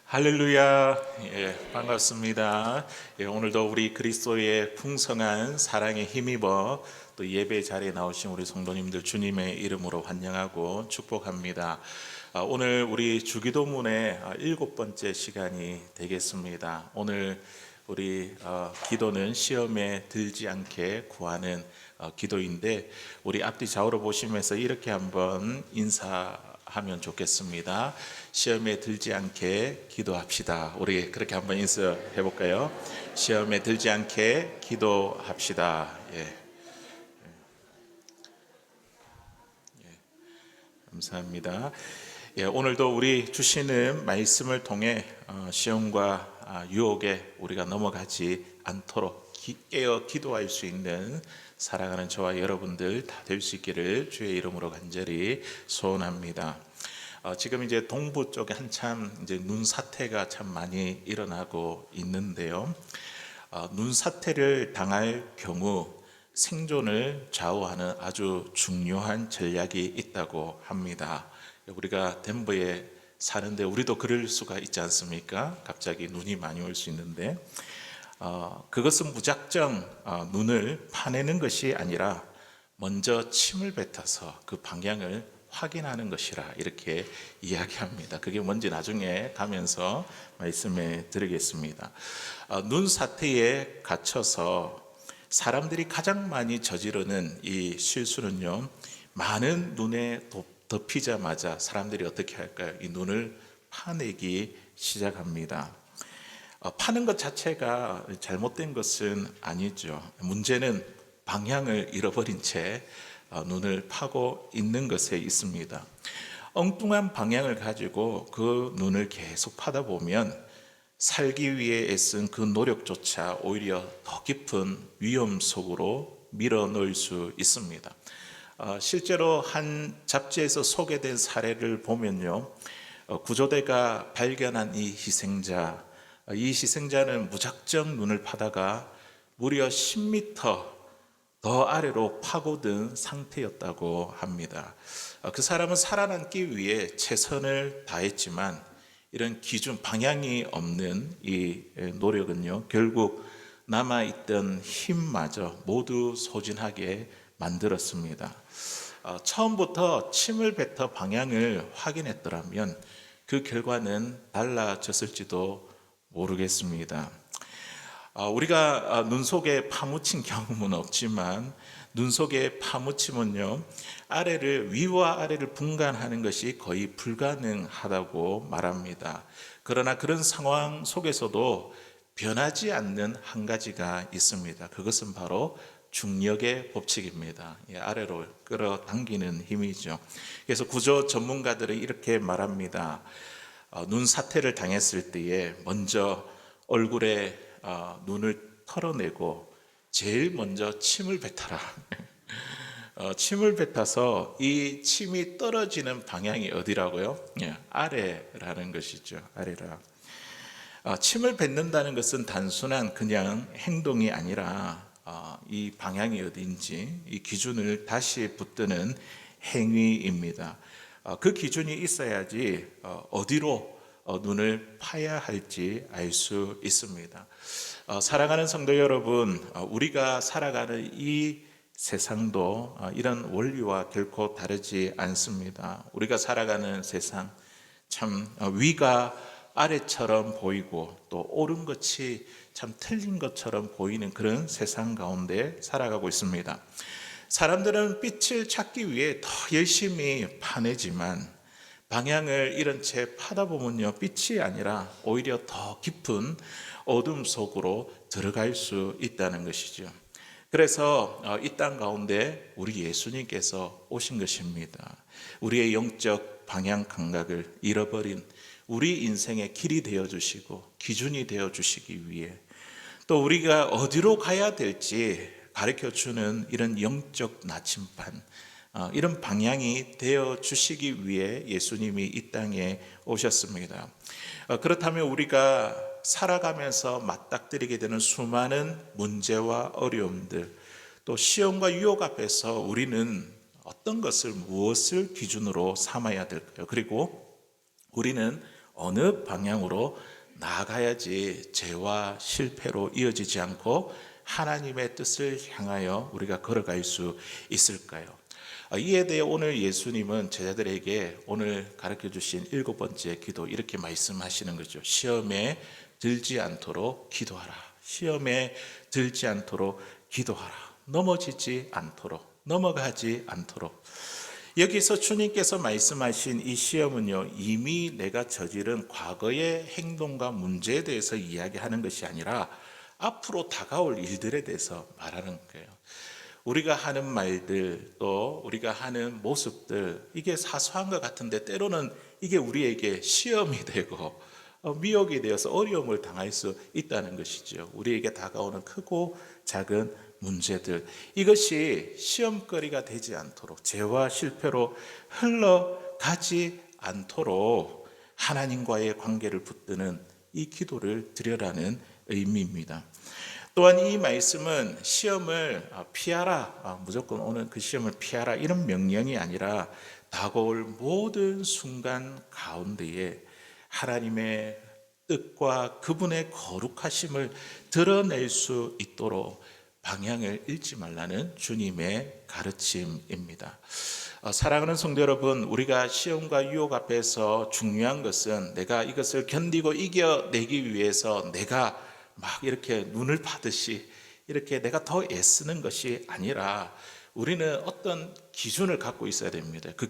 할렐루야. 반갑습니다. 오늘도 우리 그리스도의 풍성한 사랑에 힘입어 또 예배 자리에 나오신 우리 성도님들 주님의 이름으로 환영하고 축복합니다. 오늘 우리 주기도문의 7번째 시간이 되겠습니다. 오늘 우리 기도는 시험에 들지 않게 구하는 기도인데, 우리 앞뒤 좌우로 보시면서 이렇게 한번 인사하면 좋겠습니다. 시험에 들지 않게 기도합시다. 우리 그렇게 한번 인사해 볼까요? 시험에 들지 않게 기도합시다. 감사합니다. 오늘도 우리 주시는 말씀을 통해 시험과 유혹에 우리가 넘어가지 않도록 깨어 기도할 수 있는 사랑하는 저와 여러분들 다 될 수 있기를 주의 이름으로 간절히 소원합니다. 지금 이제 동부 쪽에 한참 이제 눈 사태가 참 많이 일어나고 있는데요. 눈 사태를 당할 경우 생존을 좌우하는 아주 중요한 전략이 있다고 합니다. 우리가 덴버에 사는데 우리도 그럴 수가 있지 않습니까? 갑자기 눈이 많이 올 수 있는데 그것은 무작정 눈을 파내는 것이 아니라 먼저 침을 뱉어서 그 방향을 확인하는 것이라 이렇게 이야기합니다. 그게 뭔지 나중에 가면서 말씀해 드리겠습니다. 눈 사태에 갇혀서 사람들이 가장 많이 저지르는 이 실수는요, 많은 눈에 덮이자마자 사람들이 어떻게 할까요? 이 눈을 파내기 시작합니다. 파는 것 자체가 잘못된 것은 아니죠. 문제는 방향을 잃어버린 채 눈을 파고 있는 것에 있습니다. 엉뚱한 방향을 가지고 그 눈을 계속 파다 보면 살기 위해 애쓴 그 노력조차 오히려 더 깊은 위험 속으로 밀어넣을 수 있습니다. 실제로 한 잡지에서 소개된 사례를 보면요, 구조대가 발견한 이 희생자는 무작정 눈을 파다가 무려 10m 더 아래로 파고든 상태였다고 합니다. 그 사람은 살아남기 위해 최선을 다했지만 이런 기준, 방향이 없는 이 노력은요, 결국 남아있던 힘마저 모두 소진하게 만들었습니다. 처음부터 침을 뱉어 방향을 확인했더라면 그 결과는 달라졌을지도 모르겠습니다. 우리가 눈 속에 파묻힌 경험은 없지만 눈 속에 파묻히면요, 위와 아래를 분간하는 것이 거의 불가능하다고 말합니다. 그러나 그런 상황 속에서도 변하지 않는 한 가지가 있습니다. 그것은 바로 중력의 법칙입니다. 아래로 끌어당기는 힘이죠. 그래서 구조 전문가들은 이렇게 말합니다. 눈 사태를 당했을 때에 먼저 얼굴에 눈을 털어내고 제일 먼저 침을 뱉어라. 침을 뱉어서 이 침이 떨어지는 방향이 어디라고요? 아래라는 것이죠. 아래라. 침을 뱉는다는 것은 단순한 그냥 행동이 아니라 이 방향이 어딘지 이 기준을 다시 붙드는 행위입니다. 그 기준이 있어야지 어디로 눈을 파야 할지 알 수 있습니다. 사랑하는 성도 여러분, 우리가 살아가는 이 세상도 이런 원리와 결코 다르지 않습니다. 우리가 살아가는 세상, 참 위가 아래처럼 보이고 또 옳은 것이 참 틀린 것처럼 보이는 그런 세상 가운데 살아가고 있습니다. 사람들은 빛을 찾기 위해 더 열심히 파내지만 방향을 잃은 채 파다 보면요, 빛이 아니라 오히려 더 깊은 어둠 속으로 들어갈 수 있다는 것이죠. 그래서 이 땅 가운데 우리 예수님께서 오신 것입니다. 우리의 영적 방향 감각을 잃어버린 우리 인생의 길이 되어주시고 기준이 되어주시기 위해, 또 우리가 어디로 가야 될지 가르쳐주는 이런 영적 나침반, 이런 방향이 되어주시기 위해 예수님이 이 땅에 오셨습니다. 그렇다면 우리가 살아가면서 맞닥뜨리게 되는 수많은 문제와 어려움들, 또 시험과 유혹 앞에서 우리는 어떤 것을, 무엇을 기준으로 삼아야 될까요? 그리고 우리는 어느 방향으로 나아가야지 죄와 실패로 이어지지 않고 하나님의 뜻을 향하여 우리가 걸어갈 수 있을까요? 이에 대해 오늘 예수님은 제자들에게 오늘 가르쳐 주신 7번째 기도 이렇게 말씀하시는 거죠. 시험에 들지 않도록 기도하라. 시험에 들지 않도록 기도하라. 넘어지지 않도록, 넘어가지 않도록. 여기서 주님께서 말씀하신 이 시험은요, 이미 내가 저지른 과거의 행동과 문제에 대해서 이야기하는 것이 아니라 앞으로 다가올 일들에 대해서 말하는 거예요. 우리가 하는 말들, 또 우리가 하는 모습들, 이게 사소한 것 같은데 때로는 이게 우리에게 시험이 되고 미혹이 되어서 어려움을 당할 수 있다는 것이죠. 우리에게 다가오는 크고 작은 문제들, 이것이 시험거리가 되지 않도록, 죄와 실패로 흘러가지 않도록 하나님과의 관계를 붙드는 이 기도를 드려라는 의미입니다. 또한 이 말씀은 시험을 피하라, 무조건 오는 그 시험을 피하라, 이런 명령이 아니라 다가올 모든 순간 가운데에 하나님의 뜻과 그분의 거룩하심을 드러낼 수 있도록 방향을 잃지 말라는 주님의 가르침입니다. 사랑하는 성도 여러분, 우리가 시험과 유혹 앞에서 중요한 것은 내가 이것을 견디고 이겨내기 위해서 내가 막 이렇게 눈을 파듯이 이렇게 내가 더 애쓰는 것이 아니라 우리는 어떤 기준을 갖고 있어야 됩니다. 그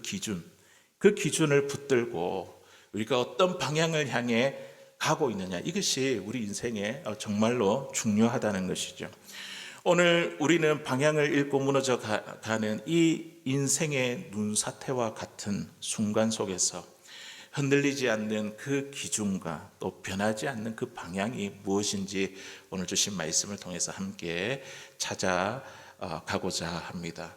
기준을 붙들고 우리가 어떤 방향을 향해 가고 있느냐, 이것이 우리 인생에 정말로 중요하다는 것이죠. 오늘 우리는 방향을 잃고 무너져 가는 이 인생의 눈사태와 같은 순간 속에서 흔들리지 않는 그 기준과 또 변하지 않는 그 방향이 무엇인지 오늘 주신 말씀을 통해서 함께 찾아가고자 합니다.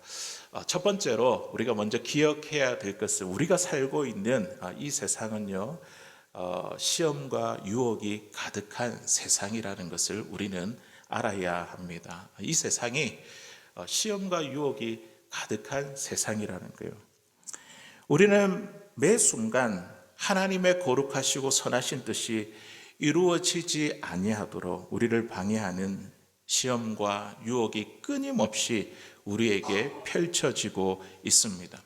첫 번째로 우리가 먼저 기억해야 될 것은, 우리가 살고 있는 이 세상은요, 시험과 유혹이 가득한 세상이라는 것을 우리는 알아야 합니다. 이 세상이 시험과 유혹이 가득한 세상이라는 거예요. 우리는 매 순간 하나님의 거룩하시고 선하신 뜻이 이루어지지 아니하도록 우리를 방해하는 시험과 유혹이 끊임없이 우리에게 펼쳐지고 있습니다.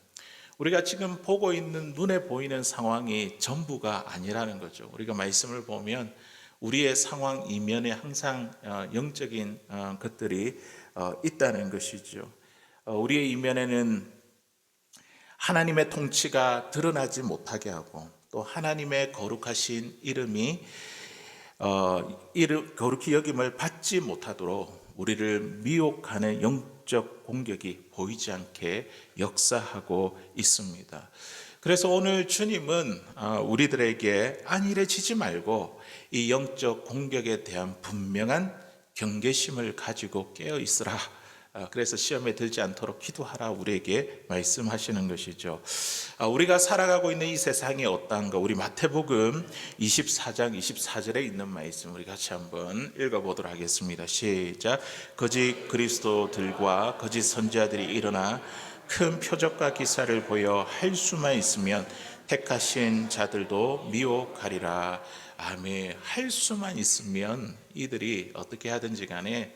우리가 지금 보고 있는, 눈에 보이는 상황이 전부가 아니라는 거죠. 우리가 말씀을 보면 우리의 상황 이면에 항상 영적인 것들이 있다는 것이죠. 우리의 이면에는 하나님의 통치가 드러나지 못하게 하고, 또 하나님의 거룩하신 이름이 거룩히 여김을 받지 못하도록 우리를 미혹하는 영적 공격이 보이지 않게 역사하고 있습니다. 그래서 오늘 주님은 우리들에게 안일해지지 말고 이 영적 공격에 대한 분명한 경계심을 가지고 깨어 있으라. 그래서 시험에 들지 않도록 기도하라, 우리에게 말씀하시는 것이죠. 우리가 살아가고 있는 이 세상이 어떠한가, 우리 마태복음 24장 24절에 있는 말씀 우리 같이 한번 읽어보도록 하겠습니다. 시작. 거짓 그리스도들과 거짓 선지자들이 일어나 큰 표적과 기사를 보여 할 수만 있으면 택하신 자들도 미혹하리라. 아멘. 할 수만 있으면 이들이 어떻게 하든지 간에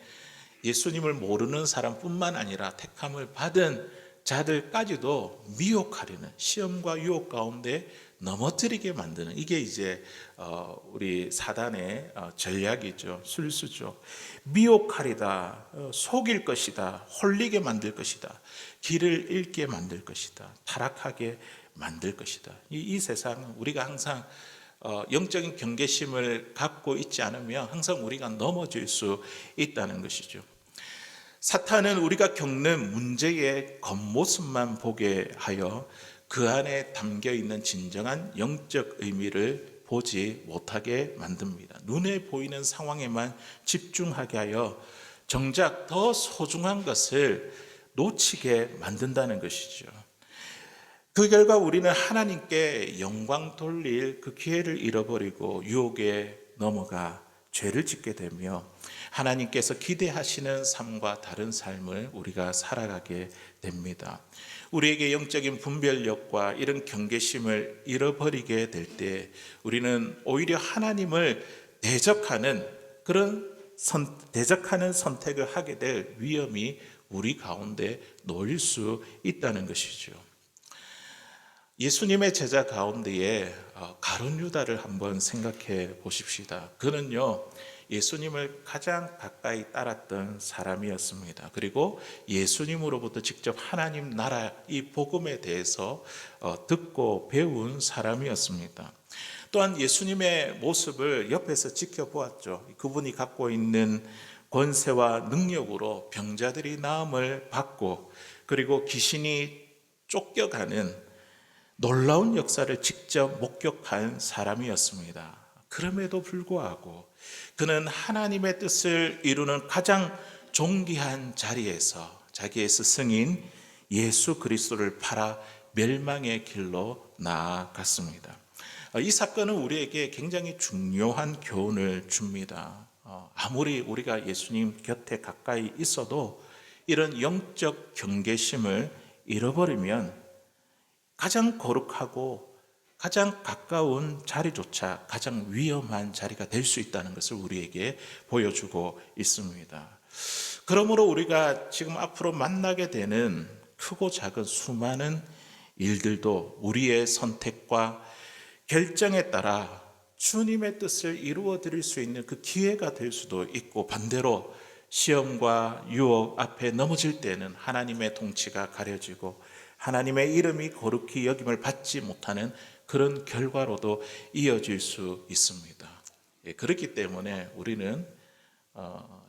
예수님을 모르는 사람뿐만 아니라 택함을 받은 자들까지도 미혹하려는, 시험과 유혹 가운데 넘어뜨리게 만드는, 이게 이제 우리 사단의 전략이죠. 술수죠. 미혹하리다, 속일 것이다, 홀리게 만들 것이다, 길을 잃게 만들 것이다, 타락하게 만들 것이다. 이 세상은 우리가 항상 영적인 경계심을 갖고 있지 않으면 항상 우리가 넘어질 수 있다는 것이죠. 사탄은 우리가 겪는 문제의 겉모습만 보게 하여 그 안에 담겨 있는 진정한 영적 의미를 보지 못하게 만듭니다. 눈에 보이는 상황에만 집중하게 하여 정작 더 소중한 것을 놓치게 만든다는 것이죠. 그 결과 우리는 하나님께 영광 돌릴 그 기회를 잃어버리고 유혹에 넘어가 죄를 짓게 되며 하나님께서 기대하시는 삶과 다른 삶을 우리가 살아가게 됩니다. 우리에게 영적인 분별력과 이런 경계심을 잃어버리게 될 때 우리는 오히려 하나님을 대적하는 대적하는 선택을 하게 될 위험이 우리 가운데 놓일 수 있다는 것이죠. 예수님의 제자 가운데에 가룟 유다를 한번 생각해 보십시다. 그는요, 예수님을 가장 가까이 따랐던 사람이었습니다. 그리고 예수님으로부터 직접 하나님 나라 이 복음에 대해서 듣고 배운 사람이었습니다. 또한 예수님의 모습을 옆에서 지켜보았죠. 그분이 갖고 있는 권세와 능력으로 병자들이 나음을 받고 그리고 귀신이 쫓겨가는 놀라운 역사를 직접 목격한 사람이었습니다. 그럼에도 불구하고 그는 하나님의 뜻을 이루는 가장 존귀한 자리에서 자기의 스승인 예수 그리스도를 팔아 멸망의 길로 나아갔습니다. 이 사건은 우리에게 굉장히 중요한 교훈을 줍니다. 아무리 우리가 예수님 곁에 가까이 있어도 이런 영적 경계심을 잃어버리면 가장 거룩하고 가장 가까운 자리조차 가장 위험한 자리가 될 수 있다는 것을 우리에게 보여주고 있습니다. 그러므로 우리가 지금 앞으로 만나게 되는 크고 작은 수많은 일들도 우리의 선택과 결정에 따라 주님의 뜻을 이루어 드릴 수 있는 그 기회가 될 수도 있고, 반대로 시험과 유혹 앞에 넘어질 때는 하나님의 통치가 가려지고 하나님의 이름이 거룩히 여김을 받지 못하는 그런 결과로도 이어질 수 있습니다. 그렇기 때문에 우리는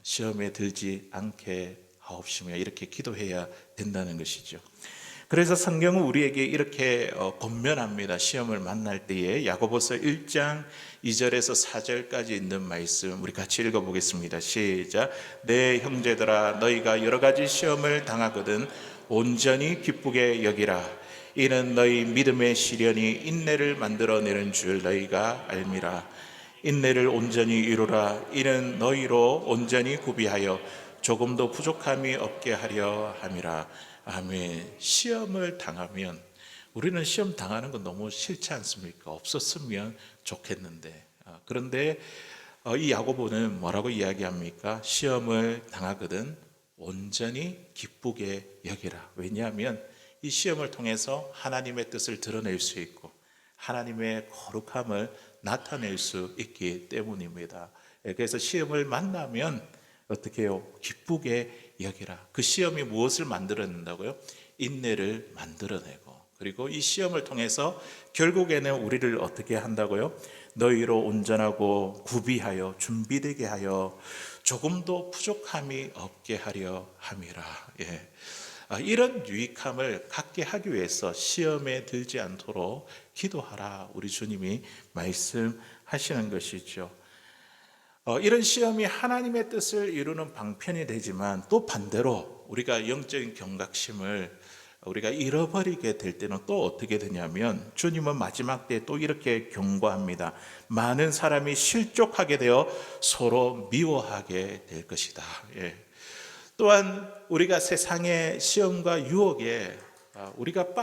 시험에 들지 않게 하옵시며 이렇게 기도해야 된다는 것이죠. 그래서 성경은 우리에게 이렇게 권면합니다. 시험을 만날 때에 야고보서 1장 2절에서 4절까지 있는 말씀 우리 같이 읽어보겠습니다. 시작. 내 형제들아 너희가 여러 가지 시험을 당하거든 온전히 기쁘게 여기라. 이는 너희 믿음의 시련이 인내를 만들어내는 줄 너희가 알미라. 인내를 온전히 이루라. 이는 너희로 온전히 구비하여 조금도 부족함이 없게 하려 함이라. 아멘. 시험을 당하면 우리는 시험 당하는 건 너무 싫지 않습니까? 없었으면 좋겠는데. 그런데 이 야고보는 뭐라고 이야기합니까? 시험을 당하거든 온전히 기쁘게 여기라. 왜냐하면 이 시험을 통해서 하나님의 뜻을 드러낼 수 있고 하나님의 거룩함을 나타낼 수 있기 때문입니다. 그래서 시험을 만나면 어떻게 해요? 기쁘게 여기라. 그 시험이 무엇을 만들어낸다고요? 인내를 만들어내고, 그리고 이 시험을 통해서 결국에는 우리를 어떻게 한다고요? 너희로 온전하고 구비하여 준비되게 하여 조금도 부족함이 없게 하려 함이라. 이런 유익함을 갖게 하기 위해서 시험에 들지 않도록 기도하라. 우리 주님이 말씀하시는 것이죠. 이런 시험이 하나님의 뜻을 이루는 방편이 되지만 또 반대로 우리가 영적인 경각심을 우리가 잃어버리게 될 때는 또 어떻게 되냐면 주님은 마지막 때 또 이렇게 경고합니다. 많은 사람이 실족하게 되어 서로 미워하게 될 것이다. 또한 우리가 세상의 시험과 유혹에 우리가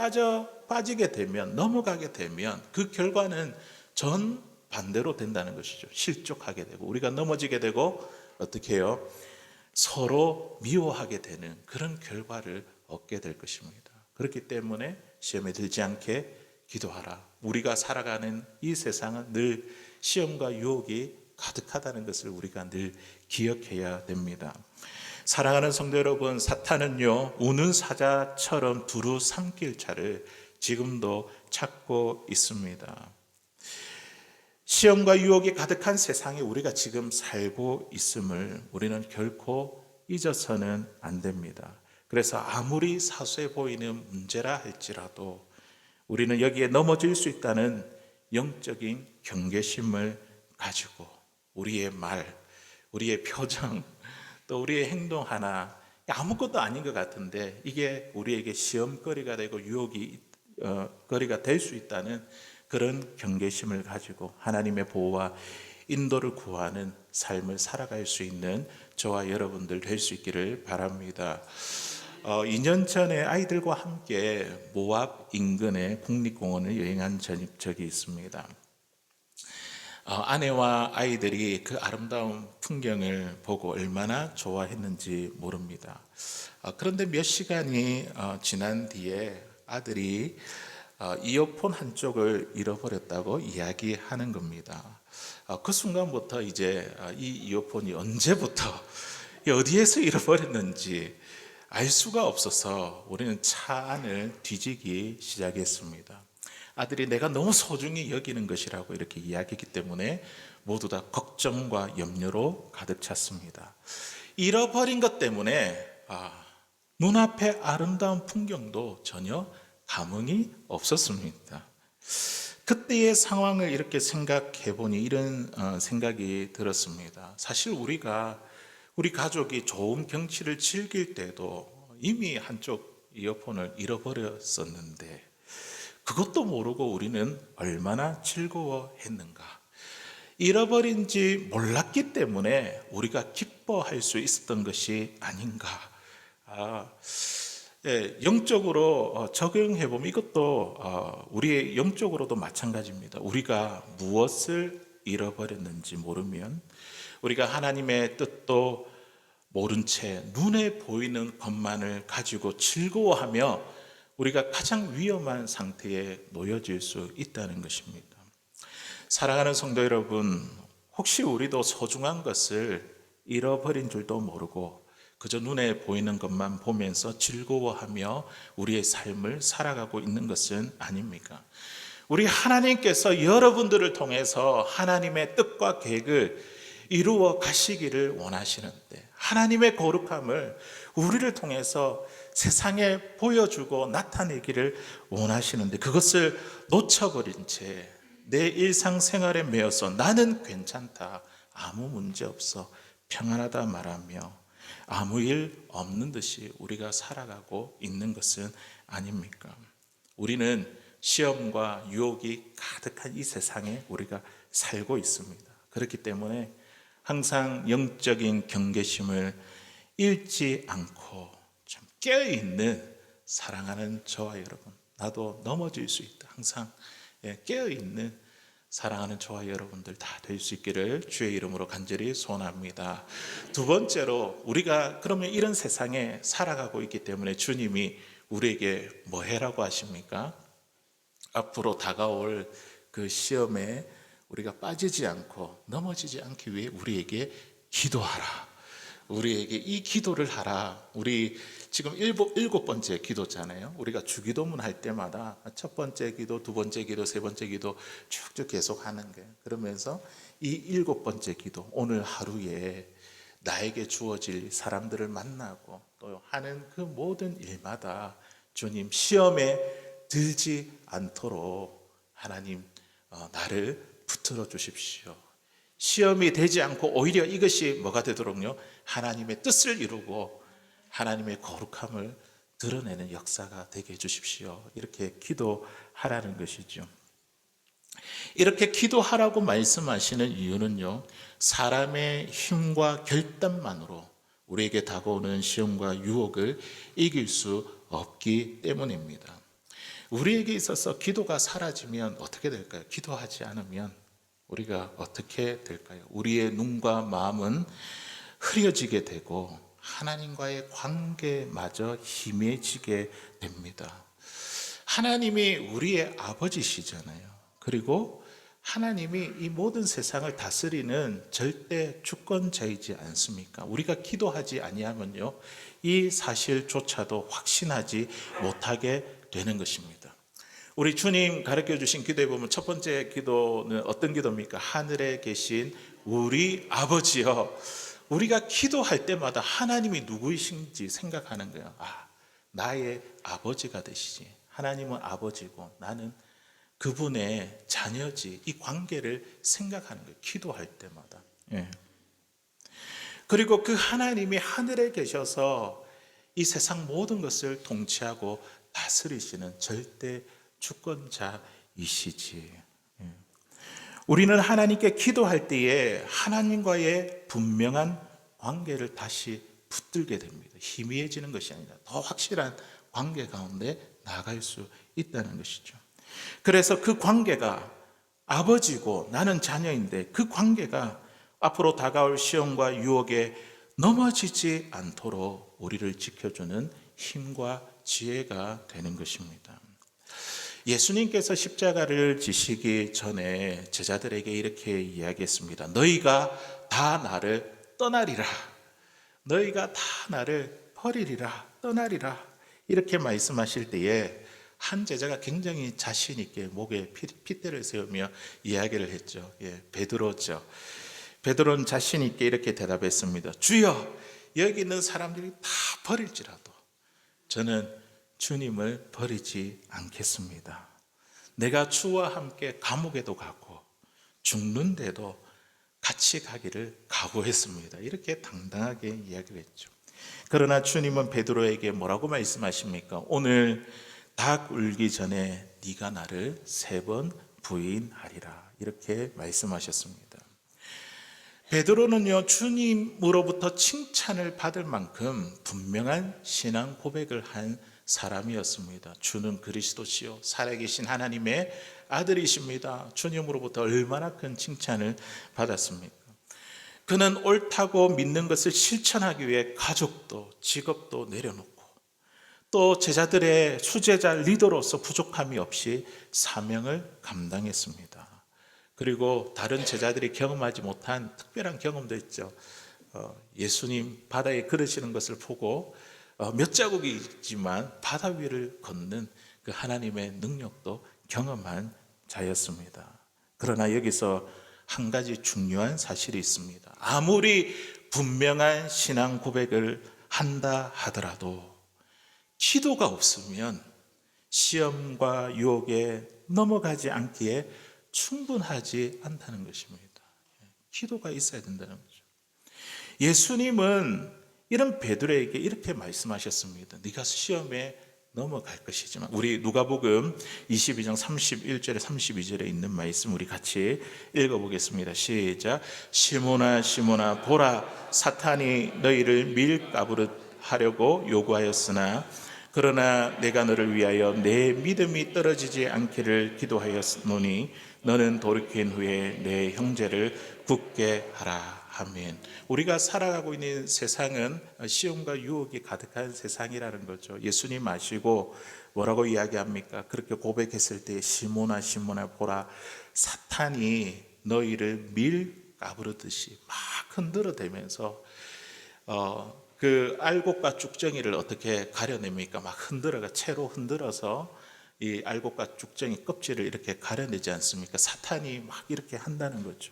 빠지게 되면, 넘어가게 되면 그 결과는 전 반대로 된다는 것이죠. 실족하게 되고 우리가 넘어지게 되고 어떻게 해요? 서로 미워하게 되는 그런 결과를 얻게 될 것입니다. 그렇기 때문에 시험에 들지 않게 기도하라. 우리가 살아가는 이 세상은 늘 시험과 유혹이 가득하다는 것을 우리가 늘 기억해야 됩니다. 사랑하는 성도 여러분, 사탄은요 우는 사자처럼 두루 삼킬 자를 지금도 찾고 있습니다. 시험과 유혹이 가득한 세상에 우리가 지금 살고 있음을 우리는 결코 잊어서는 안 됩니다. 그래서 아무리 사소해 보이는 문제라 할지라도 우리는 여기에 넘어질 수 있다는 영적인 경계심을 가지고 우리의 말, 우리의 표정, 또 우리의 행동 하나 아무것도 아닌 것 같은데 이게 우리에게 시험거리가 되고 유혹이 거리가 될 수 있다는 그런 경계심을 가지고 하나님의 보호와 인도를 구하는 삶을 살아갈 수 있는 저와 여러분들 될 수 있기를 바랍니다. 2년 전에 아이들과 함께 모압 인근의 국립공원을 여행한 적이 있습니다. 아내와 아이들이 그 아름다운 풍경을 보고 얼마나 좋아했는지 모릅니다. 그런데 몇 시간이 지난 뒤에 아들이 이어폰 한쪽을 잃어버렸다고 이야기하는 겁니다. 그 순간부터 이제 이 이어폰이 언제부터 어디에서 잃어버렸는지 알 수가 없어서 우리는 차 안을 뒤지기 시작했습니다. 아들이 내가 너무 소중히 여기는 것이라고 이렇게 이야기했기 때문에 모두 다 걱정과 염려로 가득 찼습니다. 잃어버린 것 때문에 눈앞의 아름다운 풍경도 전혀 감흥이 없었습니다. 그때의 상황을 이렇게 생각해 보니 이런 생각이 들었습니다. 사실 우리 가족이 좋은 경치를 즐길 때도 이미 한쪽 이어폰을 잃어버렸었는데 그것도 모르고 우리는 얼마나 즐거워했는가. 잃어버린지 몰랐기 때문에 우리가 기뻐할 수 있었던 것이 아닌가. 영적으로 적용해 보면 이것도 우리의 영적으로도 마찬가지입니다. 우리가 무엇을 잃어버렸는지 모르면 우리가 하나님의 뜻도 모른 채 눈에 보이는 것만을 가지고 즐거워하며 우리가 가장 위험한 상태에 놓여질 수 있다는 것입니다. 사랑하는 성도 여러분, 혹시 우리도 소중한 것을 잃어버린 줄도 모르고 그저 눈에 보이는 것만 보면서 즐거워하며 우리의 삶을 살아가고 있는 것은 아닙니까? 우리 하나님께서 여러분들을 통해서 하나님의 뜻과 계획을 이루어 가시기를 원하시는데 하나님의 거룩함을 우리를 통해서 세상에 보여주고 나타내기를 원하시는데 그것을 놓쳐버린 채 내 일상생활에 매여서 나는 괜찮다, 아무 문제 없어, 평안하다 말하며 아무 일 없는 듯이 우리가 살아가고 있는 것은 아닙니까? 우리는 시험과 유혹이 가득한 이 세상에 우리가 살고 있습니다. 그렇기 때문에 항상 영적인 경계심을 잃지 않고 참 깨어있는 사랑하는 저와 여러분, 나도 넘어질 수 있다. 항상 깨어있는 사랑하는 저와 여러분들 다 될 수 있기를 주의 이름으로 간절히 소원합니다. 두 번째로 우리가 그러면 이런 세상에 살아가고 있기 때문에 주님이 우리에게 뭐 해라고 하십니까? 앞으로 다가올 그 시험에 우리가 빠지지 않고 넘어지지 않기 위해 우리에게 기도하라. 우리에게 이 기도를 하라. 우리 지금 일곱 번째 기도잖아요. 우리가 주기도문 할 때마다 첫 번째 기도, 두 번째 기도, 세 번째 기도 쭉쭉 계속 하는 거예요. 그러면서 이 일곱 번째 기도, 오늘 하루에 나에게 주어질 사람들을 만나고 또 하는 그 모든 일마다 주님 시험에 들지 않도록 하나님 나를 붙들어 주십시오. 시험이 되지 않고 오히려 이것이 뭐가 되도록요? 하나님의 뜻을 이루고 하나님의 거룩함을 드러내는 역사가 되게 해주십시오. 이렇게 기도하라는 것이죠. 이렇게 기도하라고 말씀하시는 이유는요, 사람의 힘과 결단만으로 우리에게 다가오는 시험과 유혹을 이길 수 없기 때문입니다. 우리에게 있어서 기도가 사라지면 어떻게 될까요? 기도하지 않으면 우리가 어떻게 될까요? 우리의 눈과 마음은 흐려지게 되고 하나님과의 관계마저 희미해지게 됩니다. 하나님이 우리의 아버지시잖아요. 그리고 하나님이 이 모든 세상을 다스리는 절대 주권자이지 않습니까? 우리가 기도하지 아니하면요, 이 사실조차도 확신하지 못하게 되는 것입니다. 우리 주님 가르쳐 주신 기도에 보면 첫 번째 기도는 어떤 기도입니까? 하늘에 계신 우리 아버지여. 우리가 기도할 때마다 하나님이 누구이신지 생각하는 거예요. 나의 아버지가 되시지. 하나님은 아버지고 나는 그분의 자녀지. 이 관계를 생각하는 거예요. 기도할 때마다. 그리고 그 하나님이 하늘에 계셔서 이 세상 모든 것을 통치하고 다스리시는 절대 주권자이시지. 우리는 하나님께 기도할 때에 하나님과의 분명한 관계를 다시 붙들게 됩니다. 희미해지는 것이 아니라 더 확실한 관계 가운데 나아갈 수 있다는 것이죠. 그래서 그 관계가 아버지고 나는 자녀인데 그 관계가 앞으로 다가올 시험과 유혹에 넘어지지 않도록 우리를 지켜주는 힘과 지혜가 되는 것입니다. 예수님께서 십자가를 지시기 전에 제자들에게 이렇게 이야기했습니다. 너희가 다 나를 떠나리라. 너희가 다 나를 버리리라. 떠나리라. 이렇게 말씀하실 때에 한 제자가 굉장히 자신 있게 목에 핏대를 세우며 이야기를 했죠. 베드로죠. 베드로는 자신 있게 이렇게 대답했습니다. 주여, 여기 있는 사람들이 다 버릴지라도 저는 주님을 버리지 않겠습니다. 내가 주와 함께 감옥에도 가고 죽는데도 같이 가기를 각오했습니다. 이렇게 당당하게 이야기를 했죠. 그러나 주님은 베드로에게 뭐라고 말씀하십니까? 오늘 닭 울기 전에 네가 나를 3번 부인하리라. 이렇게 말씀하셨습니다. 베드로는요, 주님으로부터 칭찬을 받을 만큼 분명한 신앙 고백을 한 사람이었습니다. 주는 그리스도시요 살아계신 하나님의 아들이십니다. 주님으로부터 얼마나 큰 칭찬을 받았습니까? 그는 옳다고 믿는 것을 실천하기 위해 가족도 직업도 내려놓고 또 제자들의 수제자 리더로서 부족함이 없이 사명을 감당했습니다. 그리고 다른 제자들이 경험하지 못한 특별한 경험도 있죠. 예수님 바다에 걸으시는 것을 보고 몇 자국이 있지만 바다 위를 걷는 그 하나님의 능력도 경험한 자였습니다. 그러나 여기서 한 가지 중요한 사실이 있습니다. 아무리 분명한 신앙 고백을 한다 하더라도 기도가 없으면 시험과 유혹에 넘어가지 않기에 충분하지 않다는 것입니다. 기도가 있어야 된다는 거죠. 예수님은 이런 베드로에게 이렇게 말씀하셨습니다. 네가 시험에 넘어갈 것이지만, 우리 누가복음 22장 31절에 32절에 있는 말씀 우리 같이 읽어보겠습니다. 시작. 시몬아 시몬아 보라, 사탄이 너희를 밀가부르 하려고 요구하였으나 그러나 내가 너를 위하여 내 믿음이 떨어지지 않기를 기도하였노니 너는 돌이킨 후에 내 형제를 굳게 하라. 아멘. 우리가 살아가고 있는 세상은 시험과 유혹이 가득한 세상이라는 거죠. 예수님 아시고 뭐라고 이야기합니까? 그렇게 고백했을 때 시몬아 시몬아 보라, 사탄이 너희를 밀 까부르듯이 막 흔들어대면서 그 알곡과 쭉정이를 어떻게 가려냅니까? 막 흔들어가 채로 흔들어서 이 알곡과 쭉정이 껍질을 이렇게 가려내지 않습니까? 사탄이 막 이렇게 한다는 거죠.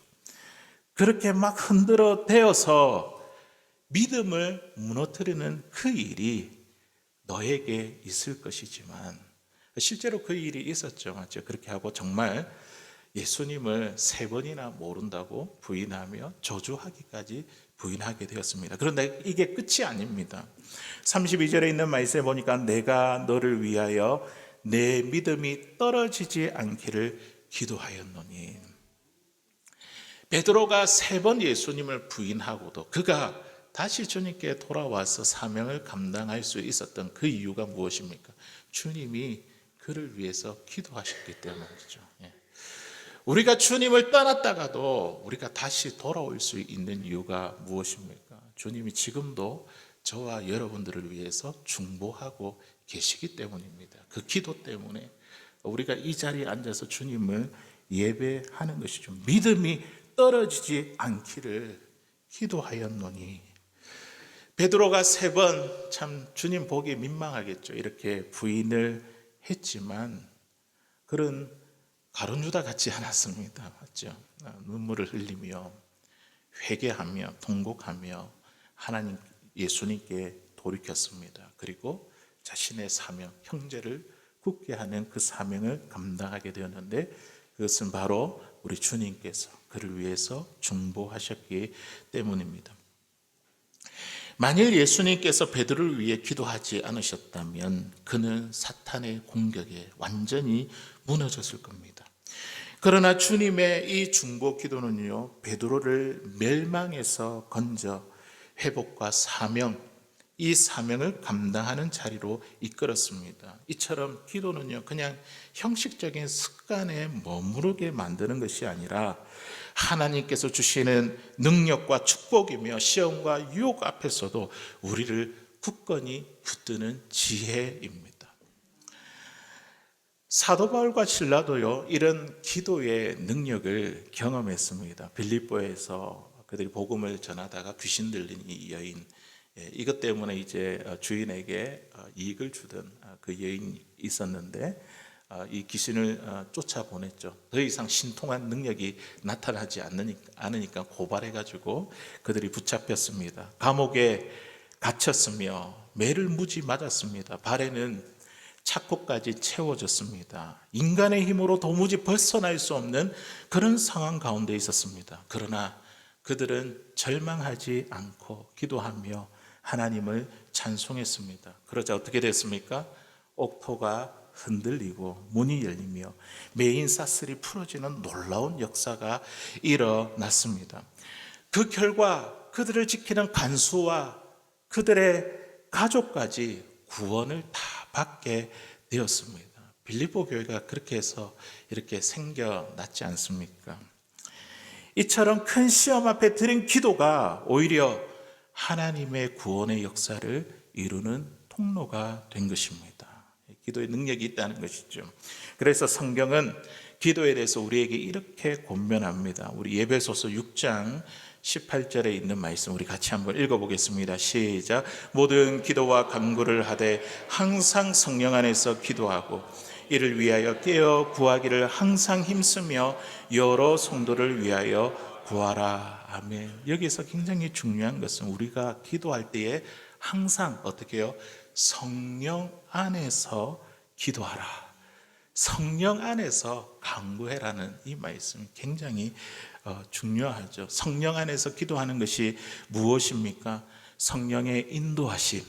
그렇게 막 흔들어 대어서 믿음을 무너뜨리는 그 일이 너에게 있을 것이지만 실제로 그 일이 있었죠. 맞죠? 그렇게 하고 정말 예수님을 3번이나 모른다고 부인하며 저주하기까지 부인하게 되었습니다. 그런데 이게 끝이 아닙니다. 32절에 있는 말씀에 보니까 내가 너를 위하여 내 믿음이 떨어지지 않기를 기도하였노니, 베드로가 3번 예수님을 부인하고도 그가 다시 주님께 돌아와서 사명을 감당할 수 있었던 그 이유가 무엇입니까? 주님이 그를 위해서 기도하셨기 때문이죠. 우리가 주님을 떠났다가도 우리가 다시 돌아올 수 있는 이유가 무엇입니까? 주님이 지금도 저와 여러분들을 위해서 중보하고 계시기 때문입니다. 그 기도 때문에 우리가 이 자리에 앉아서 주님을 예배하는 것이죠. 믿음이 떨어지지 않기를 기도하였노니, 베드로가 3번 참 주님 보기 민망하겠죠. 이렇게 부인을 했지만 그런 가룟 유다 같지 않았습니다. 맞죠? 눈물을 흘리며 회개하며 통곡하며 하나님 예수님께 돌이켰습니다. 그리고 자신의 사명, 형제를 굳게 하는 그 사명을 감당하게 되었는데 그것은 바로 우리 주님께서 그를 위해서 중보하셨기 때문입니다. 만일 예수님께서 베드로를 위해 기도하지 않으셨다면 그는 사탄의 공격에 완전히 무너졌을 겁니다. 그러나 주님의 이 중보 기도는요, 베드로를 멸망에서 건져 회복과 사명, 이 사명을 감당하는 자리로 이끌었습니다. 이처럼 기도는요, 그냥 형식적인 습관에 머무르게 만드는 것이 아니라 하나님께서 주시는 능력과 축복이며 시험과 유혹 앞에서도 우리를 굳건히 붙드는 지혜입니다. 사도 바울과 실라도요, 이런 기도의 능력을 경험했습니다. 빌립보에서 그들이 복음을 전하다가 귀신 들린 이 여인, 이것 때문에 이제 주인에게 이익을 주던 그 여인이 있었는데, 이 귀신을 쫓아보냈죠. 더 이상 신통한 능력이 나타나지 않으니까 고발해가지고 그들이 붙잡혔습니다. 감옥에 갇혔으며 매를 무지 맞았습니다. 발에는 착고까지 채워졌습니다. 인간의 힘으로 도무지 벗어날 수 없는 그런 상황 가운데 있었습니다. 그러나 그들은 절망하지 않고 기도하며 하나님을 찬송했습니다. 그러자 어떻게 됐습니까? 옥토가 흔들리고 문이 열리며 매인 사슬이 풀어지는 놀라운 역사가 일어났습니다. 그 결과 그들을 지키는 간수와 그들의 가족까지 구원을 다 받게 되었습니다. 빌립보 교회가 그렇게 해서 이렇게 생겨났지 않습니까? 이처럼 큰 시험 앞에 드린 기도가 오히려 하나님의 구원의 역사를 이루는 통로가 된 것입니다. 기도의 능력이 있다는 것이죠. 그래서 성경은 기도에 대해서 우리에게 이렇게 권면합니다. 우리 에베소서 6장 18절에 있는 말씀 우리 같이 한번 읽어보겠습니다. 시작. 모든 기도와 간구를 하되 항상 성령 안에서 기도하고 이를 위하여 깨어 구하기를 항상 힘쓰며 여러 성도를 위하여 구하라. 아멘. 여기서 굉장히 중요한 것은 우리가 기도할 때에 항상 어떻게 해요? 성령 안에서 기도하라. 성령 안에서 간구해라는 이 말씀이 굉장히 중요하죠. 성령 안에서 기도하는 것이 무엇입니까? 성령의 인도하심,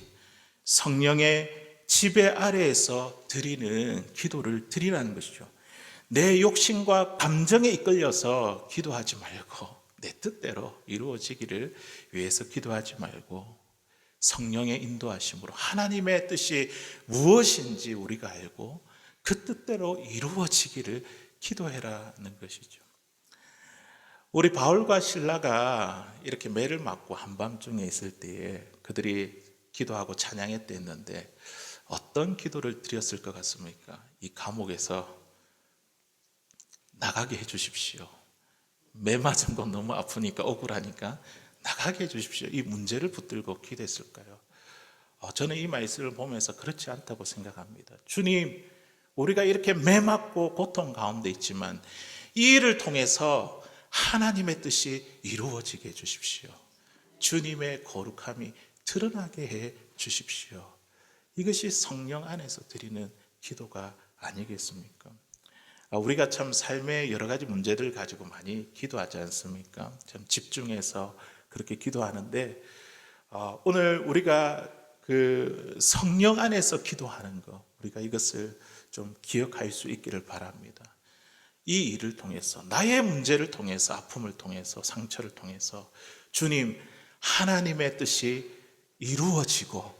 성령의 지배 아래에서 드리는 기도를 드리라는 것이죠. 내 욕심과 감정에 이끌려서 기도하지 말고 내 뜻대로 이루어지기를 위해서 기도하지 말고 성령의 인도하심으로 하나님의 뜻이 무엇인지 우리가 알고 그 뜻대로 이루어지기를 기도해라는 것이죠. 우리 바울과 실라가 이렇게 매를 맞고 한밤중에 있을 때에 그들이 기도하고 찬양했댔는데 어떤 기도를 드렸을 것 같습니까? 이 감옥에서 나가게 해주십시오. 매 맞은 건 너무 아프니까 억울하니까 나가게 해주십시오. 이 문제를 붙들고 기도했을까요? 저는 이 말씀을 보면서 그렇지 않다고 생각합니다. 주님, 우리가 이렇게 매 맞고 고통 가운데 있지만 이 일을 통해서 하나님의 뜻이 이루어지게 해주십시오. 주님의 거룩함이 드러나게 해 주십시오. 이것이 성령 안에서 드리는 기도가 아니겠습니까? 우리가 참 삶의 여러 가지 문제들을 가지고 많이 기도하지 않습니까? 참 집중해서 그렇게 기도하는데 오늘 우리가 그 성령 안에서 기도하는 거 우리가 이것을 좀 기억할 수 있기를 바랍니다. 이 일을 통해서 나의 문제를 통해서 아픔을 통해서 상처를 통해서 주님 하나님의 뜻이 이루어지고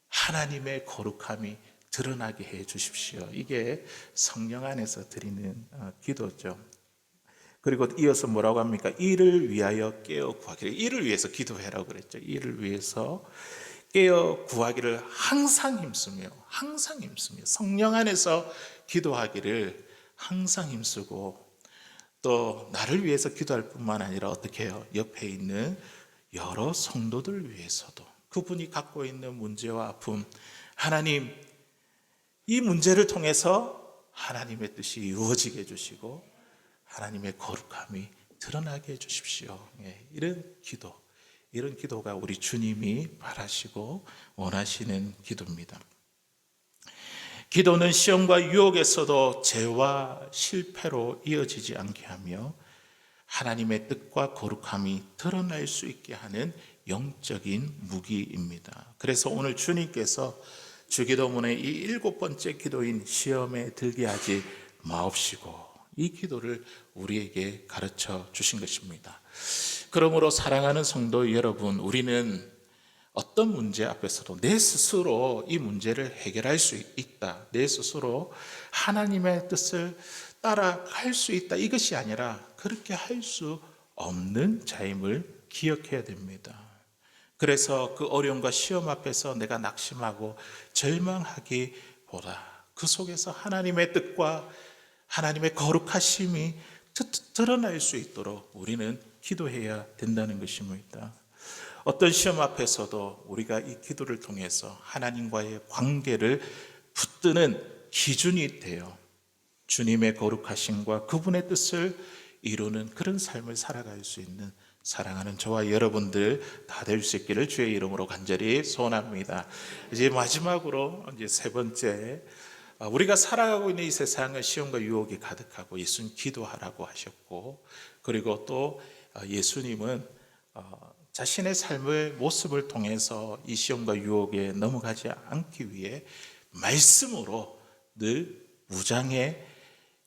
하나님의 거룩함이 드러나게 해 주십시오. 이게 성령 안에서 드리는 기도죠. 그리고 이어서 뭐라고 합니까? 이를 위하여 깨어 구하기를. 이를 위해서 기도해라고 그랬죠. 이를 위해서 깨어 구하기를 항상 힘쓰며 성령 안에서 기도하기를 항상 힘쓰고 또 나를 위해서 기도할 뿐만 아니라 어떻게 해요? 옆에 있는 여러 성도들 위해서도 그분이 갖고 있는 문제와 아픔 하나님 이 문제를 통해서 하나님의 뜻이 이루어지게 해주시고 하나님의 거룩함이 드러나게 해주십시오. 이런 기도가 우리 주님이 바라시고 원하시는 기도입니다. 기도는 시험과 유혹에서도 죄와 실패로 이어지지 않게 하며 하나님의 뜻과 거룩함이 드러날 수 있게 하는 영적인 무기입니다. 그래서 오늘 주님께서 주기도문의 이 7번째 기도인 시험에 들게 하지 마옵시고 이 기도를 우리에게 가르쳐 주신 것입니다. 그러므로 사랑하는 성도 여러분, 우리는 어떤 문제 앞에서도 내 스스로 이 문제를 해결할 수 있다, 내 스스로 하나님의 뜻을 따라갈 수 있다, 이것이 아니라 그렇게 할 수 없는 자임을 기억해야 됩니다. 그래서 그 어려움과 시험 앞에서 내가 낙심하고 절망하기보다 그 속에서 하나님의 뜻과 하나님의 거룩하심이 드러날 수 있도록 우리는 기도해야 된다는 것입니다. 어떤 시험 앞에서도 우리가 이 기도를 통해서 하나님과의 관계를 붙드는 기준이 되어 주님의 거룩하심과 그분의 뜻을 이루는 그런 삶을 살아갈 수 있는 사랑하는 저와 여러분들 다 될 수 있기를 주의 이름으로 간절히 소원합니다. 이제 마지막으로 이제 세 번째, 우리가 살아가고 있는 이 세상은 시험과 유혹이 가득하고 예수님 기도하라고 하셨고, 그리고 또 예수님은 자신의 삶의 모습을 통해서 이 시험과 유혹에 넘어가지 않기 위해 말씀으로 늘 무장해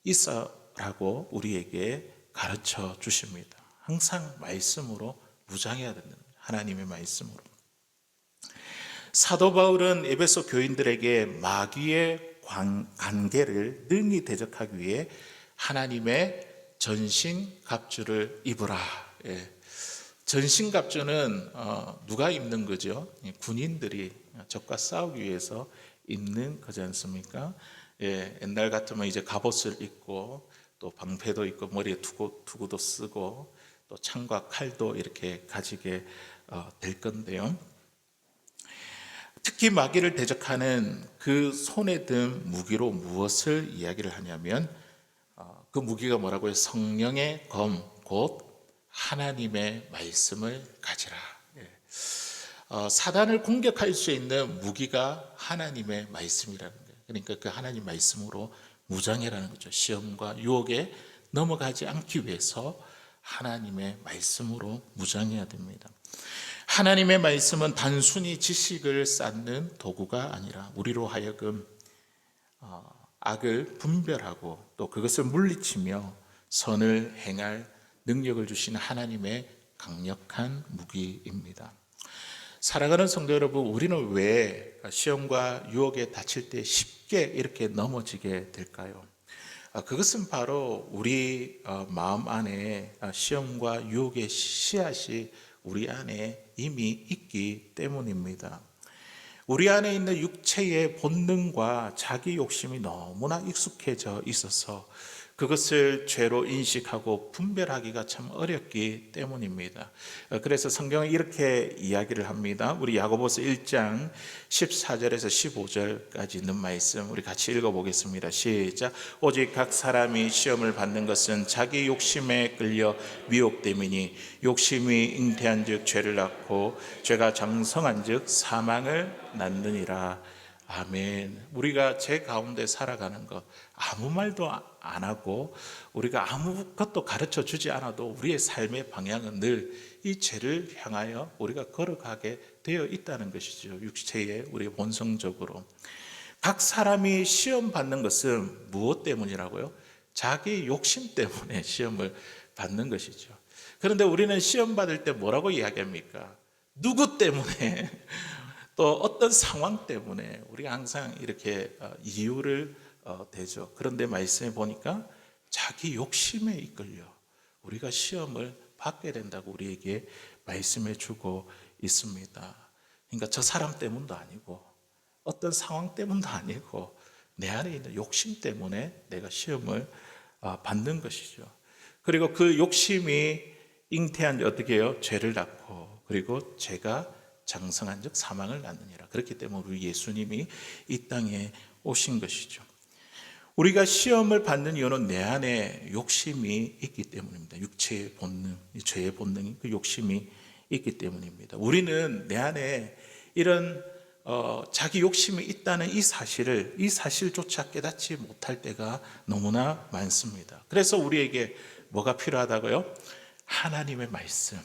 있어라고 우리에게 가르쳐 주십니다. 항상 말씀으로 무장해야 된다. 하나님의 말씀으로. 사도 바울은 에베소 교인들에게 마귀의 관계를 능히 대적하기 위해 하나님의 전신갑주를 입으라. 전신갑주는 누가 입는 거죠? 군인들이 적과 싸우기 위해서 입는 거지 않습니까? 옛날 같으면 이제 갑옷을 입고 또 방패도 입고 머리에 투구도 쓰고 또 창과 칼도 이렇게 가지게 될 건데요. 특히 마귀를 대적하는 그 손에 든 무기로 무엇을 이야기를 하냐면 그 무기가 뭐라고요? 성령의 검, 곧 하나님의 말씀을 가지라. 사단을 공격할 수 있는 무기가 하나님의 말씀이라는 거예요. 그러니까 그 하나님 말씀으로 무장해라는 거죠. 시험과 유혹에 넘어가지 않기 위해서 하나님의 말씀으로 무장해야 됩니다. 하나님의 말씀은 단순히 지식을 쌓는 도구가 아니라 우리로 하여금 악을 분별하고 또 그것을 물리치며 선을 행할 능력을 주시는 하나님의 강력한 무기입니다. 사랑하는 성도 여러분, 우리는 왜 시험과 유혹에 다칠 때 쉽게 이렇게 넘어지게 될까요? 그것은 바로 우리 마음 안에 시험과 유혹의 씨앗이 우리 안에 이미 있기 때문입니다. 우리 안에 있는 육체의 본능과 자기 욕심이 너무나 익숙해져 있어서 그것을 죄로 인식하고 분별하기가 참 어렵기 때문입니다. 그래서 성경은 이렇게 이야기를 합니다. 우리 야고보서 1장 14절에서 15절까지 있는 말씀 우리 같이 읽어보겠습니다. 시작. 오직 각 사람이 시험을 받는 것은 자기 욕심에 끌려 미혹됨이니 욕심이 잉태한 즉 죄를 낳고 죄가 장성한 즉 사망을 낳느니라. 아멘. 우리가 죄 가운데 살아가는 것 아무 말도 안 하고 우리가 아무것도 가르쳐 주지 않아도 우리의 삶의 방향은 늘 이 죄를 향하여 우리가 걸어가게 되어 있다는 것이죠. 육체의 우리 본성적으로. 각 사람이 시험 받는 것은 무엇 때문이라고요? 자기 욕심 때문에 시험을 받는 것이죠. 그런데 우리는 시험 받을 때 뭐라고 이야기합니까? 누구 때문에? 또 어떤 상황 때문에 우리가 항상 이렇게 이유를 대죠. 그런데 말씀에 보니까 자기 욕심에 이끌려 우리가 시험을 받게 된다고 우리에게 말씀해 주고 있습니다. 그러니까 저 사람 때문도 아니고 어떤 상황 때문도 아니고 내 안에 있는 욕심 때문에 내가 시험을 받는 것이죠. 그리고 그 욕심이 잉태한 어떻게 해요? 죄를 낳고 그리고 죄가 장성한 즉 사망을 낳느니라. 그렇기 때문에 우리 예수님이 이 땅에 오신 것이죠. 우리가 시험을 받는 이유는 내 안에 욕심이 있기 때문입니다. 육체의 본능, 죄의 본능이 그 욕심이 있기 때문입니다. 우리는 내 안에 이런 자기 욕심이 있다는 이 사실조차 깨닫지 못할 때가 너무나 많습니다. 그래서 우리에게 뭐가 필요하다고요? 하나님의 말씀,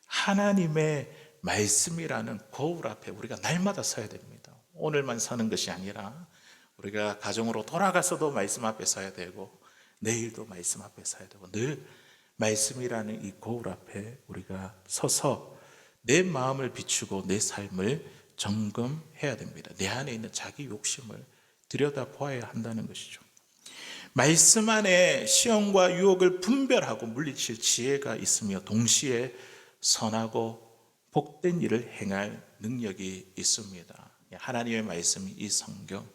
하나님의 말씀이라는 거울 앞에 우리가 날마다 서야 됩니다. 오늘만 서는 것이 아니라 우리가 가정으로 돌아가서도 말씀 앞에 서야 되고 내일도 말씀 앞에 서야 되고 늘 말씀이라는 이 거울 앞에 우리가 서서 내 마음을 비추고 내 삶을 점검해야 됩니다. 내 안에 있는 자기 욕심을 들여다보아야 한다는 것이죠. 말씀 안에 시험과 유혹을 분별하고 물리칠 지혜가 있으며 동시에 선하고 복된 일을 행할 능력이 있습니다. 하나님의 말씀이 이 성경,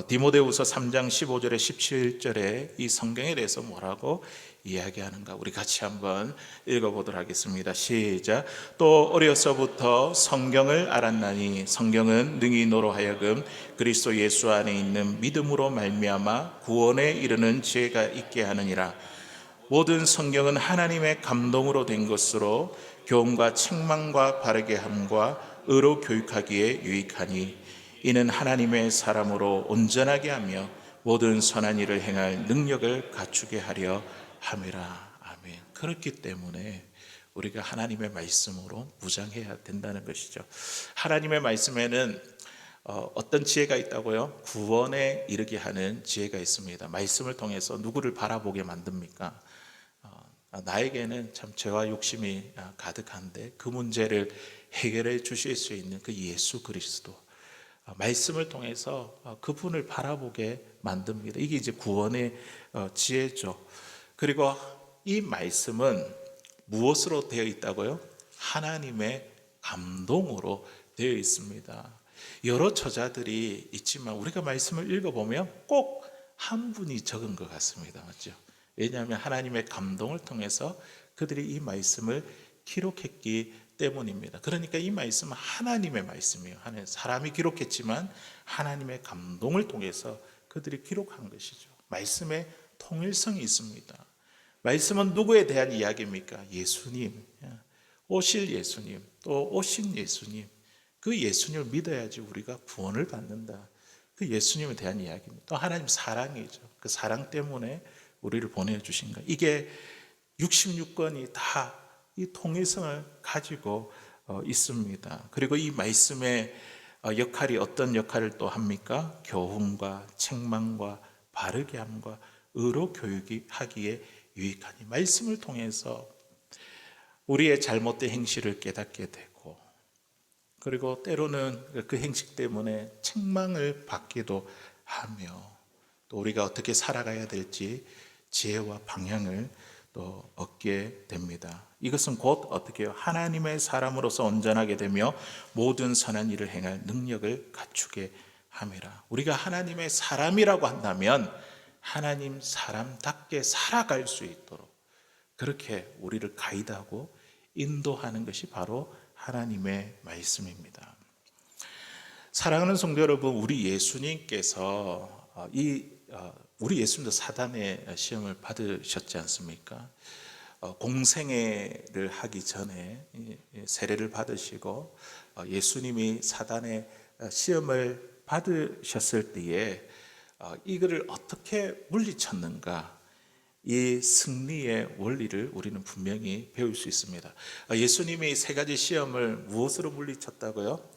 디모데후서 3장 15절에 17절에 이 성경에 대해서 뭐라고 이야기하는가 우리 같이 한번 읽어보도록 하겠습니다. 시작. 또 어려서부터 성경을 알았나니 성경은 능히 너로 하여금 그리스도 예수 안에 있는 믿음으로 말미암아 구원에 이르는 지혜가 있게 하느니라. 모든 성경은 하나님의 감동으로 된 것으로 교훈과 책망과 바르게 함과 의로 교육하기에 유익하니 이는 하나님의 사람으로 온전하게 하며 모든 선한 일을 행할 능력을 갖추게 하려 함이라. 아멘. 그렇기 때문에 우리가 하나님의 말씀으로 무장해야 된다는 것이죠. 하나님의 말씀에는 어떤 지혜가 있다고요? 구원에 이르게 하는 지혜가 있습니다. 말씀을 통해서 누구를 바라보게 만듭니까? 나에게는 참 죄와 욕심이 가득한데 그 문제를 해결해 주실 수 있는 그 예수 그리스도, 말씀을 통해서 그분을 바라보게 만듭니다. 이게 이제 구원의 지혜죠. 그리고 이 말씀은 무엇으로 되어 있다고요? 하나님의 감동으로 되어 있습니다. 여러 저자들이 있지만 우리가 말씀을 읽어보면 꼭 한 분이 적은 것 같습니다. 맞죠? 왜냐하면 하나님의 감동을 통해서 그들이 이 말씀을 기록했기 때문입니다. 그러니까 이 말씀은 하나님의 말씀이에요. 사람이 기록했지만 하나님의 감동을 통해서 그들이 기록한 것이죠. 말씀에 통일성이 있습니다. 말씀은 누구에 대한 이야기입니까? 예수님, 오실 예수님, 또 오신 예수님, 그 예수님을 믿어야지 우리가 구원을 받는다. 그 예수님에 대한 이야기입니다. 또 하나님 사랑이죠. 그 사랑 때문에 우리를 보내주신 것. 이게 66권이 다 이 통일성을 가지고 있습니다. 그리고 이 말씀의 역할이 어떤 역할을 또 합니까? 교훈과 책망과 바르게 함과 의로 교육하기에 유익하니, 말씀을 통해서 우리의 잘못된 행실을 깨닫게 되고, 그리고 때로는 그 행실 때문에 책망을 받기도 하며, 또 우리가 어떻게 살아가야 될지 지혜와 방향을 또 얻게 됩니다. 이것은 곧 어떻게 해요? 하나님의 사람으로서 온전하게 되며 모든 선한 일을 행할 능력을 갖추게 함이라. 우리가 하나님의 사람이라고 한다면 하나님 사람답게 살아갈 수 있도록 그렇게 우리를 가이드하고 인도하는 것이 바로 하나님의 말씀입니다. 사랑하는 성도 여러분, 우리 예수님께서 우리 예수님도 사단의 시험을 받으셨지 않습니까? 공생애를 하기 전에 세례를 받으시고 예수님이 사단의 시험을 받으셨을 때에 이거를 어떻게 물리쳤는가, 이 승리의 원리를 우리는 분명히 배울 수 있습니다. 예수님이 세 가지 시험을 무엇으로 물리쳤다고요?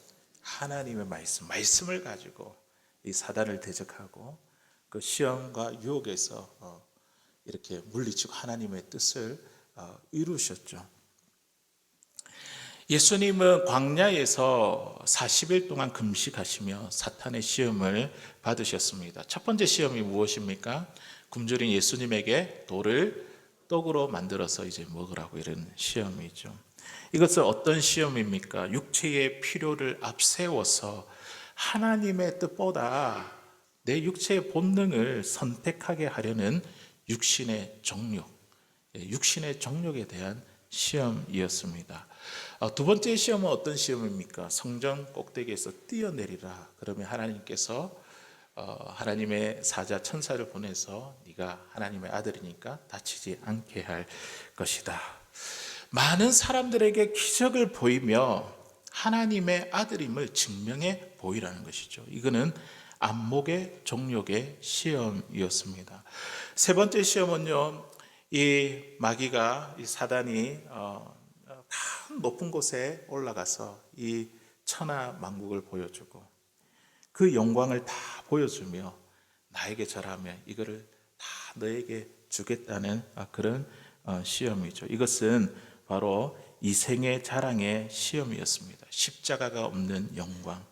하나님의 말씀을 가지고 이 사단을 대적하고 그 시험과 유혹에서 이렇게 물리치고 하나님의 뜻을 이루셨죠. 예수님은 광야에서 40일 동안 금식하시며 사탄의 시험을 받으셨습니다. 첫 번째 시험이 무엇입니까? 굶주린 예수님에게 돌을 떡으로 만들어서 이제 먹으라고, 이런 시험이죠. 이것은 어떤 시험입니까? 육체의 필요를 앞세워서 하나님의 뜻보다 내 육체의 본능을 선택하게 하려는 육신의 정욕에 대한 시험이었습니다. 두 번째 시험은 어떤 시험입니까? 성전 꼭대기에서 뛰어내리라. 그러면 하나님께서 하나님의 사자 천사를 보내서 네가 하나님의 아들이니까 다치지 않게 할 것이다. 많은 사람들에게 기적을 보이며 하나님의 아들임을 증명해 보이라는 것이죠. 이거는 안목의 정욕의 시험이었습니다. 세 번째 시험은요, 이 마귀가, 이 사단이 큰 높은 곳에 올라가서 이 천하 만국을 보여주고 그 영광을 다 보여주며 나에게 절하면 이거를 다 너에게 주겠다는 그런 시험이죠. 이것은 바로 이생의 자랑의 시험이었습니다. 십자가가 없는 영광,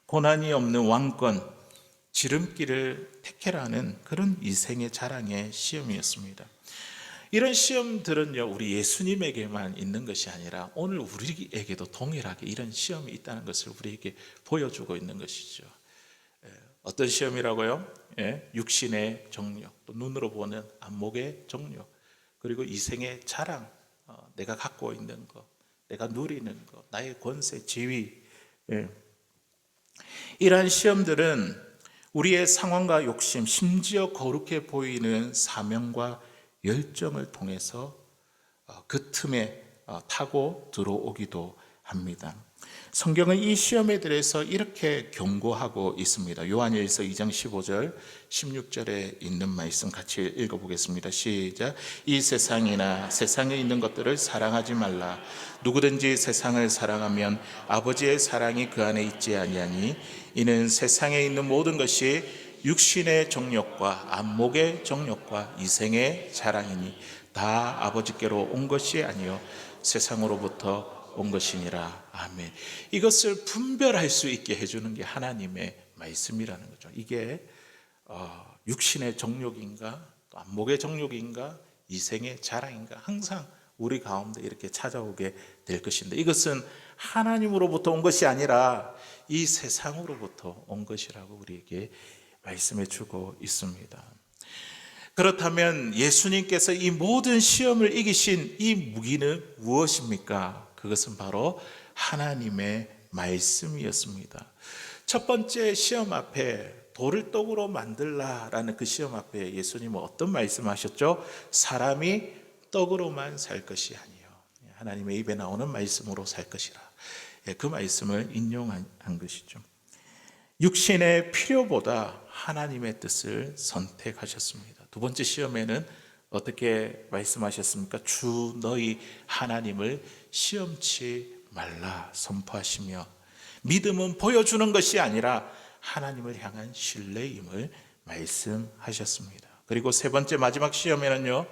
고난이 없는 왕권, 지름길을 택해라는 그런 이생의 자랑의 시험이었습니다. 이런 시험들은요, 우리 예수님에게만 있는 것이 아니라 오늘 우리에게도 동일하게 이런 시험이 있다는 것을 우리에게 보여주고 있는 것이죠. 어떤 시험이라고요? 육신의 정욕, 또 눈으로 보는 안목의 정욕, 그리고 이생의 자랑, 내가 갖고 있는 것, 내가 누리는 것, 나의 권세, 지위. 이러한 시험들은 우리의 상황과 욕심, 심지어 거룩해 보이는 사명과 열정을 통해서 그 틈에 타고 들어오기도 합니다. 성경은 이 시험에 대해서 이렇게 경고하고 있습니다. 요한일서 2장 15절 16절에 있는 말씀 같이 읽어보겠습니다. 시작. 이 세상이나 세상에 있는 것들을 사랑하지 말라. 누구든지 세상을 사랑하면 아버지의 사랑이 그 안에 있지 아니하니 이는 세상에 있는 모든 것이 육신의 정욕과 안목의 정욕과 이생의 자랑이니 다 아버지께로 온 것이 아니요 세상으로부터 온 것이니라. 아멘. 이것을 분별할 수 있게 해주는 게 하나님의 말씀이라는 거죠. 이게 육신의 정욕인가, 또 안목의 정욕인가, 이생의 자랑인가, 항상 우리 가운데 이렇게 찾아오게 될 것인데, 이것은 하나님으로부터 온 것이 아니라 이 세상으로부터 온 것이라고 우리에게 말씀해 주고 있습니다. 그렇다면 예수님께서 이 모든 시험을 이기신 이 무기는 무엇입니까? 그것은 바로 하나님의 말씀이었습니다. 첫 번째 시험 앞에 돌을 떡으로 만들라라는 그 시험 앞에 예수님은 어떤 말씀하셨죠? 사람이 떡으로만 살 것이 아니요 하나님의 입에 나오는 말씀으로 살 것이라. 그 말씀을 인용한 것이죠. 육신의 필요보다 하나님의 뜻을 선택하셨습니다. 두 번째 시험에는 어떻게 말씀하셨습니까? 주 너희 하나님을 시험치 말라 선포하시며, 믿음은 보여주는 것이 아니라 하나님을 향한 신뢰임을 말씀하셨습니다. 그리고 세 번째 마지막 시험에는요,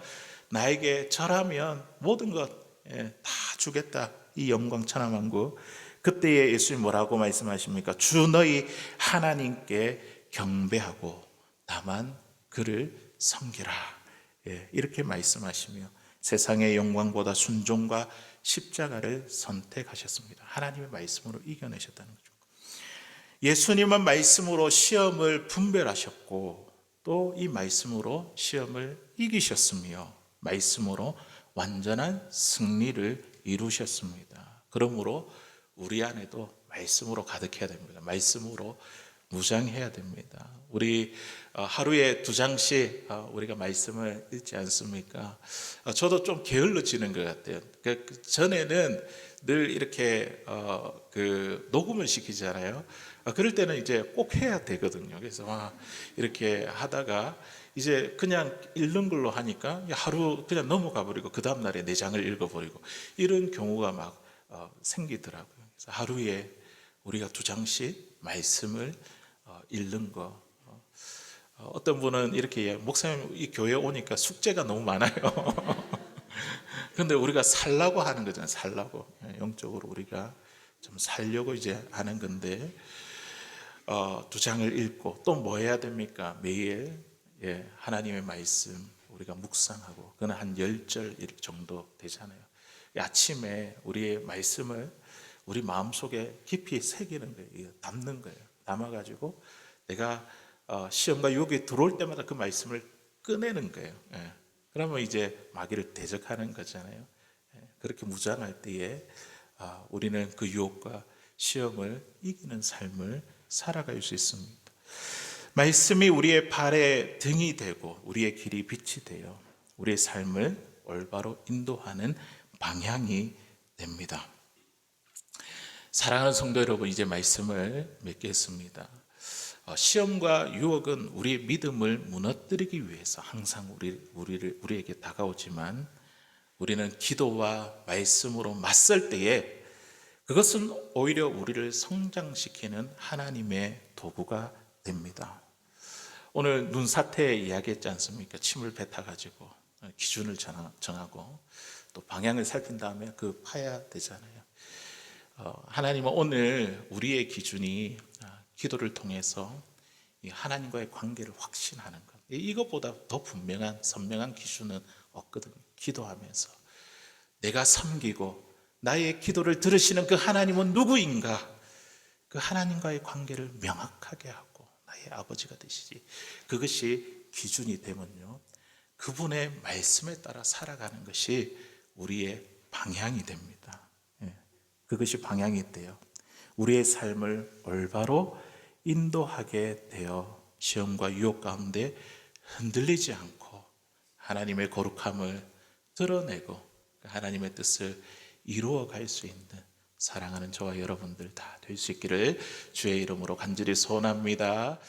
나에게 절하면 모든 것 다 주겠다, 이 영광 천하만국. 그때에 예수님 뭐라고 말씀하십니까? 주 너희 하나님께 경배하고 다만 그를 섬기라. 이렇게 말씀하시며 세상의 영광보다 순종과 십자가를 선택하셨습니다. 하나님의 말씀으로 이겨내셨다는 거죠. 예수님은 말씀으로 시험을 분별하셨고 또 이 말씀으로 시험을 이기셨으며 말씀으로 완전한 승리를 이루셨습니다. 그러므로 우리 안에도 말씀으로 가득해야 됩니다. 말씀으로 무장해야 됩니다. 우리 하루에 2장씩 우리가 말씀을 읽지 않습니까? 저도 좀 게을러지는 것 같아요. 전에는 늘 이렇게 녹음을 시키잖아요. 그럴 때는 이제 꼭 해야 되거든요. 그래서 막 이렇게 하다가 이제 그냥 읽는 걸로 하니까 하루 그냥 넘어가 버리고 그 다음 날에 4장을 읽어버리고 이런 경우가 막 생기더라고요. 그래서 하루에 우리가 2장씩 말씀을 읽는 거. 어떤 분은 이렇게 목사님 이 교회 오니까 숙제가 너무 많아요. 그런데 우리가 살라고 하는 거잖아요. 살라고 영적으로 우리가 좀 살려고 이제 하는 건데 2장을 읽고 또 뭐 해야 됩니까? 매일 하나님의 말씀 우리가 묵상하고 그건 한 10절 정도 되잖아요. 아침에 우리의 말씀을 우리 마음속에 깊이 새기는 거예요. 담는 거예요. 담아가지고 내가 시험과 유혹이 들어올 때마다 그 말씀을 꺼내는 거예요. 그러면 이제 마귀를 대적하는 거잖아요. 그렇게 무장할 때에 우리는 그 유혹과 시험을 이기는 삶을 살아갈 수 있습니다. 말씀이 우리의 발에 등이 되고 우리의 길이 빛이 되어 우리의 삶을 올바로 인도하는 방향이 됩니다. 사랑하는 성도 여러분, 이제 말씀을 맺겠습니다. 시험과 유혹은 우리의 믿음을 무너뜨리기 위해서 항상 우리에게 다가오지만 우리는 기도와 말씀으로 맞설 때에 그것은 오히려 우리를 성장시키는 하나님의 도구가 됩니다. 오늘 눈사태 이야기했지 않습니까? 침을 뱉어가지고 기준을 정하고 또 방향을 살핀 다음에 그 파야 되잖아요. 하나님은 오늘 우리의 기준이 기도를 통해서 이 하나님과의 관계를 확신하는 것. 이것보다 더 분명한 선명한 기준은 없거든요. 기도하면서 내가 섬기고 나의 기도를 들으시는 그 하나님은 누구인가? 그 하나님과의 관계를 명확하게 하고 나의 아버지가 되시지. 그것이 기준이 되면요, 그분의 말씀에 따라 살아가는 것이 우리의 방향이 됩니다. 예, 그것이 방향이 돼요. 우리의 삶을 올바로 인도하게 되어 시험과 유혹 가운데 흔들리지 않고 하나님의 거룩함을 드러내고 하나님의 뜻을 이루어 갈 수 있는 사랑하는 저와 여러분들 다 될 수 있기를 주의 이름으로 간절히 소원합니다.